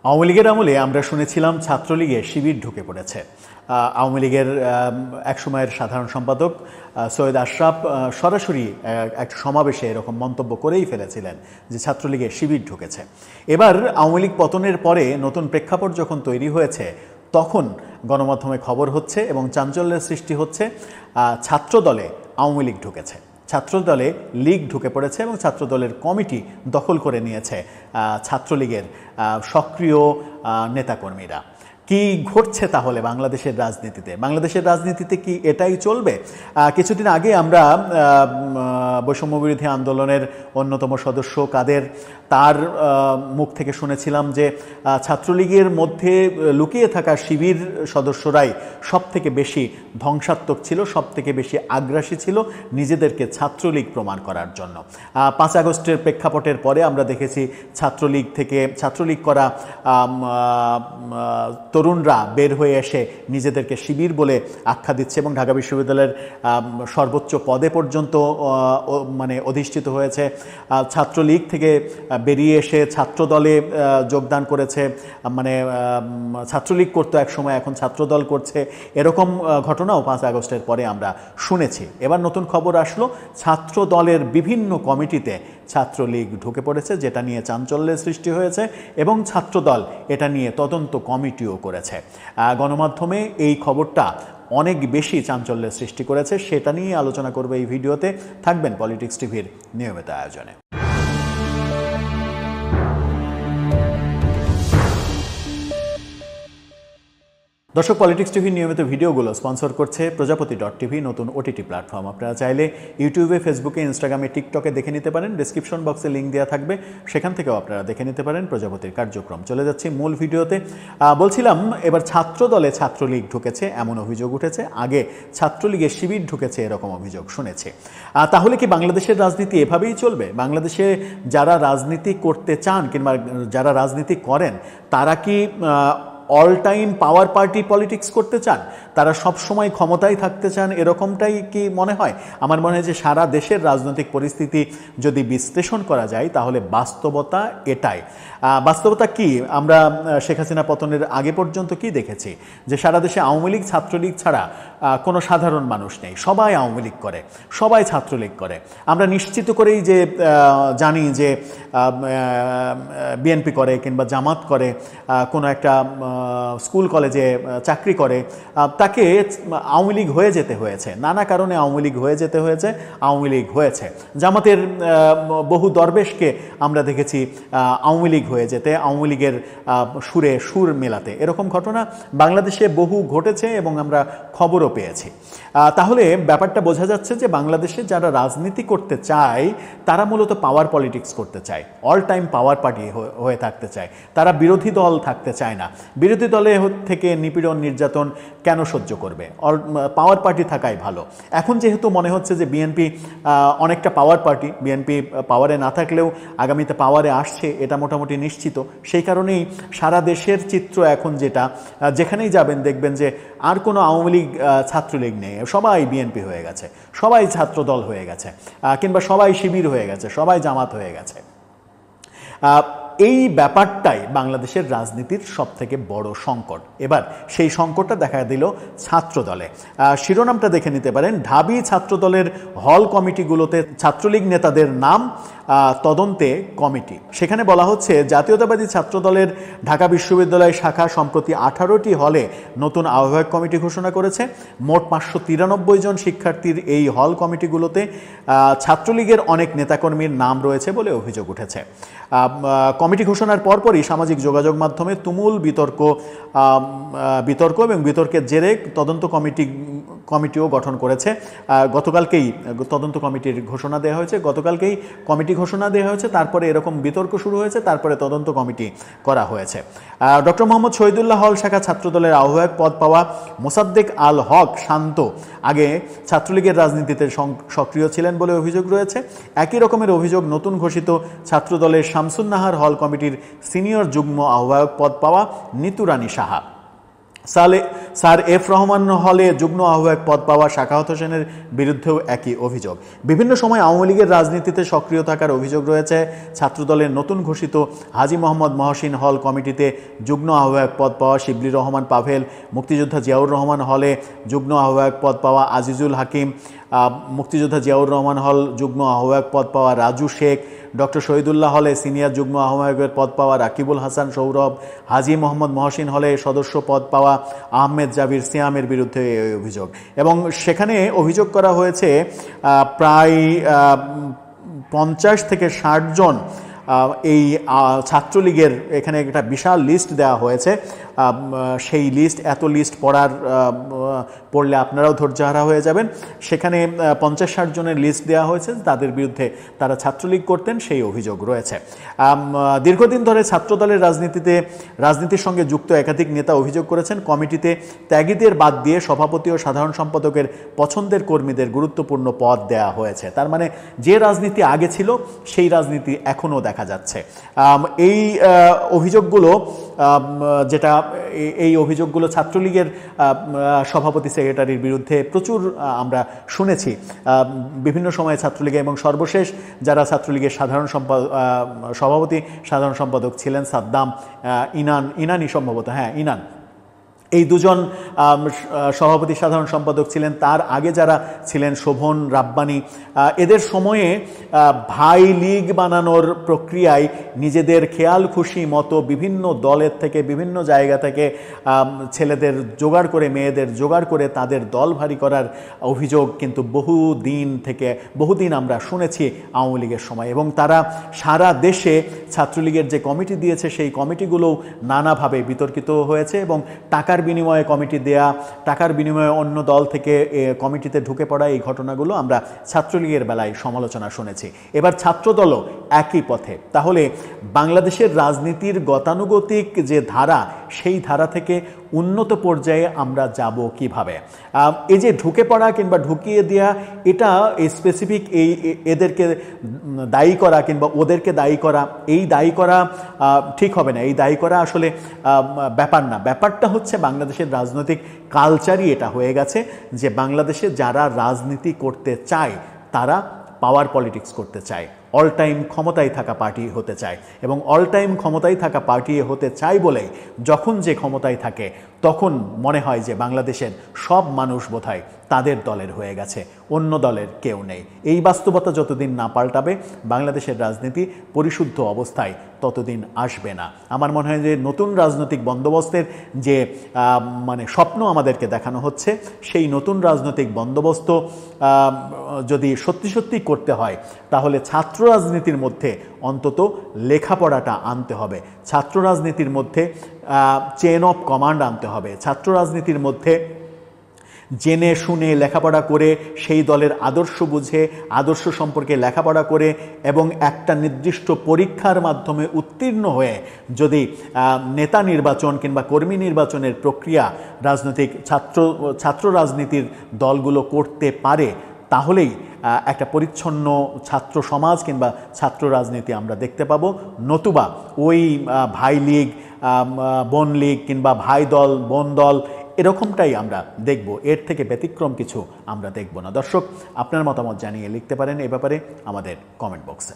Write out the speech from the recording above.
আওয়ামী লীগের আমলে আমরা শুনেছিলাম ছাত্রলীগে শিবির ঢুকে পড়েছে। আওয়ামী লীগের একসময়ের সাধারণ সম্পাদক সৈয়দ আশরাফ সরাসরি এক সমাবেশে এরকম মন্তব্য করেই ফেলেছিলেন যে ছাত্রলীগে শিবির ঢুকেছে। এবার আওয়ামী লীগ পতনের পরে নতুন প্রেক্ষাপট যখন তৈরি হয়েছে তখন গণমাধ্যমে খবর হচ্ছে এবং চাঞ্চল্যের সৃষ্টি হচ্ছে ছাত্রদলে আওয়ামী লীগ ঢুকেছে, ছাত্রদলে লীগ ঢুকে পড়েছে এবং ছাত্রদলের কমিটি দখল করে নিয়েছে ছাত্রলীগের সক্রিয় নেতাকর্মীরা। কি ঘটছে তাহলে বাংলাদেশের রাজনীতিতে? বাংলাদেশের রাজনীতিতে কি এটাই চলবে? কিছুদিন আগে আমরা বৈষম্যবিরোধী আন্দোলনের অন্যতম সদস্য কাদের তার মুখ থেকে শুনেছিলাম যে ছাত্রলীগের মধ্যে লুকিয়ে থাকা শিবির সদস্যরাই সব থেকে বেশি ধ্বংসাত্মক ছিল, সব থেকে বেশি আগ্রাসী ছিল নিজেদেরকে ছাত্রলীগ প্রমাণ করার জন্য। 5 আগস্টের প্রেক্ষাপটের পরে আমরা দেখেছি ছাত্রলীগ করা তরুণরা বের হয়ে এসে নিজেদেরকে শিবির বলে আখ্যা দিচ্ছে এবং ঢাকা বিশ্ববিদ্যালয়ের সর্বোচ্চ পদে পর্যন্ত অধিষ্ঠিত হয়েছে। ছাত্রলীগ থেকে বেরিয়ে এসে ছাত্রদলে যোগদান করেছে, ছাত্রলীগ করতো এক সময়, এখন ছাত্রদল করছে। এরকম ঘটনাও 5 আগস্টের পরে আমরা শুনেছি। এবার নতুন খবর আসলো ছাত্রদলের বিভিন্ন কমিটিতে ছাত্রলীগ ঢুকে পড়েছে, যেটা নিয়ে চাঞ্চল্যের সৃষ্টি হয়েছে এবং ছাত্রদল এটা নিয়ে তদন্ত কমিটিও করেছে। গণমাধ্যমে এই খবরটা অনেক বেশি চাঞ্চল্যের সৃষ্টি করেছে, সেটা নিয়ে আলোচনা করবে এই ভিডিওতে। থাকবেন পলিটিক্স টিভির নিয়মিত আয়োজনে। দর্শক, পলিটিক্স টিভির নিয়মিত ভিডিওগুলো স্পন্সর করছে প্রজাপতি.টিভি, নতুন ওটিটি প্ল্যাটফর্ম। আপনারা চাইলে ইউটিউবে, ফেসবুকে, ইনস্টাগ্রামে, টিকটকে দেখে নিতে পারেন। ডেসক্রিপশন বক্সে লিঙ্ক দেওয়া থাকবে, সেখান থেকেও আপনারা দেখে নিতে পারেন প্রজাপতির কার্যক্রম। চলে যাচ্ছি মূল ভিডিওতে। বলছিলাম এবার ছাত্রদলে ছাত্রলীগ ঢুকেছে এমন অভিযোগ উঠেছে, আগে ছাত্রলীগে শিবির ঢুকেছে এরকম অভিযোগ শুনেছে। তাহলে কি বাংলাদেশের রাজনীতি এভাবেই চলবে? বাংলাদেশে যারা রাজনীতি করতে চান কিংবা যারা রাজনীতি করেন তারা কি অল টাইম পাওয়ার পার্টি পলিটিক্স করতে চান? তারা সব সময় ক্ষমতায় থাকতে চান, এরকমটাই কি মনে হয়? আমার মনে হয় যে সারা দেশের রাজনৈতিক পরিস্থিতি যদি বিশ্লেষণ করা যায় তাহলে বাস্তবতা এটাই। বাস্তবতা কি? আমরা শেখ হাসিনা পতনের আগে পর্যন্ত কি দেখেছি? যে সারা দেশে আওয়ামী লীগ ছাত্রলীগ ছাড়া কোনো সাধারণ মানুষ নেই, সবাই আওয়ামী লীগ করে, সবাই ছাত্রলীগ করে। আমরা নিশ্চিত করেই যে জানি যে বিএনপি করে কিংবা জামাত করে, কোনো একটা স্কুল কলেজে চাকরি করে, তাকে আওয়ামী লীগ হয়ে যেতে হয়েছে, নানা কারণে আওয়ামী লীগ হয়ে যেতে হয়েছে, আওয়ামী লীগ হয়েছে। জামাতের বহু দরবেশকে আমরা দেখেছি আওয়ামী লীগ হয়ে যেতে, আওয়ামী লীগের সুরে সুর মেলাতে। এরকম ঘটনা বাংলাদেশে বহু ঘটেছে এবং আমরা খবরও পেয়েছি। তাহলে ব্যাপারটা বোঝা যাচ্ছে যে বাংলাদেশে যারা রাজনীতি করতে চায় তারা মূলত পাওয়ার পলিটিক্স করতে চায়, অল টাইম পাওয়ার পার্টি হয়ে থাকতে চায়। তারা বিরোধী দল থাকতে চায় না। বিরোধী দলে থেকে নিপীড়ন নির্যাতন কেন সহ্য করবে? পাওয়ার পার্টি থাকাই ভালো। এখন যেহেতু মনে হচ্ছে যে বিএনপি অনেকটা পাওয়ার পার্টি, বিএনপি পাওয়ারে না থাকলেও আগামীতে পাওয়ারে আসছে এটা মোটামুটি নিশ্চিত। সেই কারণেই সারা দেশের চিত্র এখন যেখানেই যাবেন দেখবেন যে আর কোনো আওয়ামী লীগ ছাত্রলীগ নেই, সবাই বিএনপি হয়ে গেছে, সবাই ছাত্রদল হয়ে গেছে, কিংবা সবাই শিবির হয়ে গেছে, সবাই জামাত হয়ে গেছে। এই ব্যাপারটাই বাংলাদেশের রাজনীতির সবথেকে বড় সংকট। এবার সেই সংকটটা দেখা দিল ছাত্রদলে। শিরোনামটা দেখে নিতে পারেন, ঢাবি ছাত্রদলের হল কমিটিগুলোতে ছাত্রলীগ নেতাদের নাম তদন্তে কমিটি। সেখানে বলা হচ্ছে জাতীয়তাবাদী ছাত্রদলের ঢাকা বিশ্ববিদ্যালয় শাখা সম্প্রতি 18টি হলে নতুন আহ্বায়ক কমিটি ঘোষণা করেছে। মোট 593 জন শিক্ষার্থীর এই হল কমিটিগুলোতে ছাত্রলীগের অনেক নেতাকর্মীর নাম রয়েছে বলে অভিযোগ উঠেছে। কমিটি ঘোষণার পরপরই সামাজিক যোগাযোগ মাধ্যমে তুমুল বিতর্ক এবং বিতর্কের জেরে তদন্ত কমিটিও গঠন করেছে। গতকালকেই তদন্ত কমিটির ঘোষণা দেওয়া হয়েছে, ঘোষণা দেওয়া হয়েছে, তারপরে এরকম বিতর্ক শুরু হয়েছে, তারপরে তদন্ত কমিটি করা হয়েছে। ডক্টর মোহাম্মদ শহীদুল্লাহ হল শাখা ছাত্রদলের আহ্বায়ক পদ পাওয়া মোসাদ্দেক আল হক শান্ত আগে ছাত্রলীগের রাজনীতিতে সক্রিয় ছিলেন বলে অভিযোগ রয়েছে। একই রকমের অভিযোগ নতুন ঘোষিত ছাত্রদলের শামসুন নাহার হল কমিটির সিনিয়র যুগ্ম আহ্বায়ক পদ পাওয়া নিতু রানী সাহা। স্যার এফ রহমান হলে যুগ্ম আহ্বায়ক পদ পাওয়া সাখাওয়াত হোসেনের বিরুদ্ধেও একই অভিযোগ। বিভিন্ন সময় আওয়ামী লীগের রাজনীতিতে সক্রিয় থাকার অভিযোগ রয়েছে। ছাত্রদলের নতুন ঘোষিত হাজী মোহাম্মদ মহসিন হল কমিটিতে যুগ্ম আহ্বায়ক পদ পাওয়া শিবলি রহমান পাভেল, মুক্তিযোদ্ধা জিয়াউর রহমান হলে যুগ্ম আহ্বায়ক পদ পাওয়া আজিজুল হাকিম, মুক্তিযোদ্ধা জিয়াউর রহমান হল যুগ্ম আহ্বায়ক পদ পাওয়া রাজু শেখ, ডক্টর শহীদুল্লাহ হলে সিনিয়র যুগ্ম আহ্বায়কের পদ পাওয়া রাকিবুল হাসান সৌরভ, হাজী মোহাম্মদ মহসিন হলে সদস্য পদ পাওয়া আহমেদ জাবির সিয়ামের বিরুদ্ধে এই অভিযোগ। এবং সেখানে অভিযোগ করা হয়েছে প্রায় 50 থেকে 60 জন এই ছাত্রলীগের, এখানে একটা বিশাল লিস্ট দেওয়া হয়েছে। সেই লিস্ট, এত লিস্ট পড়লে আপনারাও ধৈর্যহারা হয়ে যাবেন। সেখানে 50-60 জনের লিস্ট দেওয়া হয়েছে, তাদের বিরুদ্ধে তারা ছাত্রলীগ করতেন, সেই অভিযোগ রয়েছে। দীর্ঘদিন ধরে ছাত্রদলের রাজনীতির সঙ্গে যুক্ত একাধিক নেতা অভিযোগ করেছেন, কমিটিতে ত্যাগীদের বাদ দিয়ে সভাপতি ও সাধারণ সম্পাদকের পছন্দের কর্মীদের গুরুত্বপূর্ণ পদ দেওয়া হয়েছে। তার মানে যে রাজনীতি আগে ছিল সেই রাজনীতি এখনও দেখা যাচ্ছে। এই অভিযোগগুলো এই অভিযোগগুলো ছাত্রলীগের সভাপতি সেক্রেটারির বিরুদ্ধে প্রচুর আমরা শুনেছি বিভিন্ন সময়ে ছাত্রলীগে, এবং সর্বশেষ যারা ছাত্রলীগের সভাপতি সাধারণ সম্পাদক ছিলেন সাদ্দাম, ইনানি সম্ভবত, হ্যাঁ ইনান, এই দুজন সভাপতি সাধারণ সম্পাদক ছিলেন। তার আগে যারা ছিলেন শোভন রাব্বানি, এদের সময়ে ভাই লীগ বানানোর প্রক্রিয়ায় নিজেদের খেয়াল খুশি মতো বিভিন্ন দলের থেকে, বিভিন্ন জায়গা থেকে ছেলেদের জোগাড় করে, মেয়েদের জোগাড় করে তাদের দল ভারী করার অভিযোগ কিন্তু বহুদিন আমরা শুনেছি আওয়ামী লীগের সময়। এবং তারা সারা দেশে ছাত্রলীগের যে কমিটি দিয়েছে সেই কমিটিগুলোও নানাভাবে বিতর্কিত হয়েছে, এবং টাকার বিনিময়ে কমিটি দেয়া, টাকার বিনিময়ে অন্য দল থেকে কমিটিতে ঢুকে পড়া, এই ঘটনাগুলো আমরা ছাত্রলীগের বেলায় সমালোচনা শুনেছি। এবার ছাত্রদলও একই পথে। তাহলে বাংলাদেশের রাজনীতির গতানুগতিক যে ধারা, সেই ধারা থেকে উন্নত পর্যায়ে আমরা যাব কিভাবে? এই যে ঢুকে পড়া কিংবা ঢুকিয়ে দেওয়া, এটা স্পেসিফিক এদেরকে দায়ী করা কিংবা ওদেরকে দায়ী করা, এই দায়ী করা ঠিক হবে না। এই দায়ী করা আসলে ব্যাপার না। ব্যাপারটা হচ্ছে বাংলাদেশের রাজনৈতিক কালচারই এটা হয়ে গেছে যে বাংলাদেশে যারা রাজনীতি করতে চায় তারা পাওয়ার পলিটিক্স করতে চায়, অল টাইম ক্ষমতায় থাকা পার্টি হতে চায়, এবং অল টাইম ক্ষমতায় থাকা পার্টি হতে চায় বলেই যখন যে ক্ষমতায় থাকে তখন মনে হয় যে বাংলাদেশের সব মানুষ বোধহয় তাদের দলের হয়ে গেছে, অন্য দলের কেউ নেই। এই বাস্তবতা যতদিন না পাল্টাবে বাংলাদেশের রাজনীতি পরিশুদ্ধ অবস্থায় ততদিন আসবে না। আমার মনে হয় যে নতুন রাজনৈতিক বন্দোবস্তের যে স্বপ্ন আমাদেরকে দেখানো হচ্ছে, সেই নতুন রাজনৈতিক বন্দোবস্ত যদি সত্যি করতে হয় তাহলে ছাত্র রাজনীতির মধ্যে অন্তত লেখাপড়াটা আনতে হবে, ছাত্র রাজনীতির মধ্যে চেন অফ কমান্ড আনতে হবে, ছাত্র রাজনীতির মধ্যে জেনে শুনে লেখাপড়া করে, সেই দলের আদর্শ বুঝে, আদর্শ সম্পর্কে লেখাপড়া করে, এবং একটা নির্দিষ্ট পরীক্ষার মাধ্যমে উত্তীর্ণ হয়ে যদি নেতা নির্বাচন কিংবা কর্মী নির্বাচনের প্রক্রিয়া রাজনৈতিক ছাত্র রাজনীতির দলগুলো করতে পারে, তাহলেই একটা পরিচ্ছন্ন ছাত্র সমাজ কিংবা ছাত্র রাজনীতি আমরা দেখতে পাবো। নতুবা ওই ভাই লীগ, বোন লীগ কিংবা ভাই দল, বোন দল, এরকমটাই আমরা দেখব, এর থেকে ব্যতিক্রম কিছু আমরা দেখব না। দর্শক, আপনার মতামত জানিয়ে লিখতে পারেন এ ব্যাপারে আমাদের কমেন্ট বক্সে।